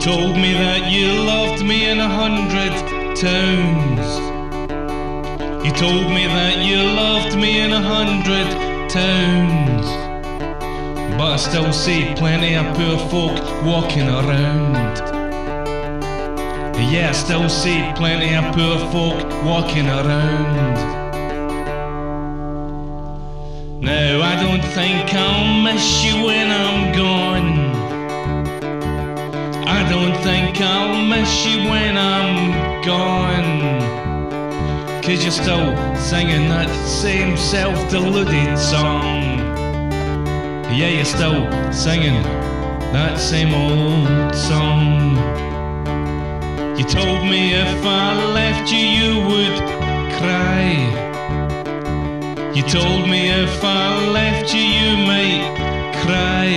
told me that you loved me in 100 towns. You told me that you loved me in 100 towns. But I still see plenty of poor folk walking around. Yeah, I still see plenty of poor folk walking around. Now I don't think I'll miss you when I'm gone. I don't think I'll miss you when I'm gone. 'Cause you're still singing that same self-deluded song. Yeah, you're still singing that same old song. You told me if I left you, you would cry. You told me if I left you, you might cry.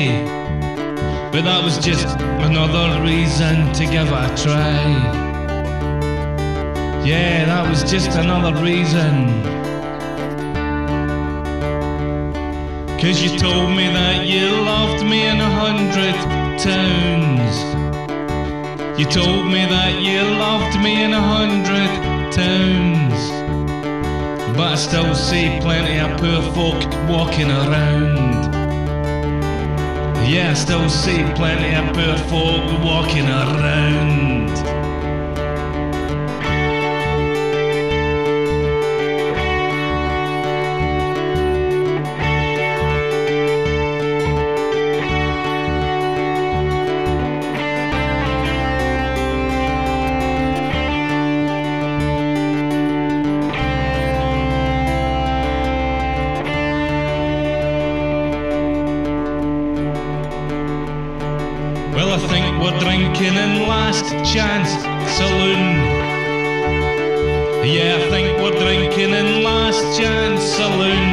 But that was just another reason to give it a try. Yeah, that was just another reason. 'Cause you told me that you loved me in 100 towns. You told me that you loved me in 100 towns. But I still see plenty of poor folk walking around. Yeah, I still see plenty of poor folk walking around. Well, I think we're drinking in Last Chance Saloon. Yeah, I think we're drinking in Last Chance Saloon.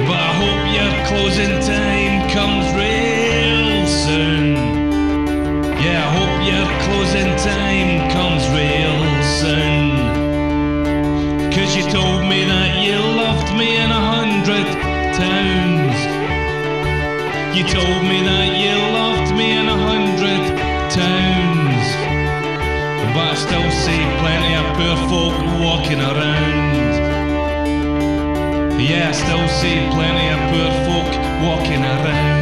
But I hope your closing time comes real soon. Yeah, I hope your closing time comes real soon. 'Cause you told me that you loved me in 100 towns. You told me that you loved me in 100 towns. But I still see plenty of poor folk walking around. Yeah, I still see plenty of poor folk walking around.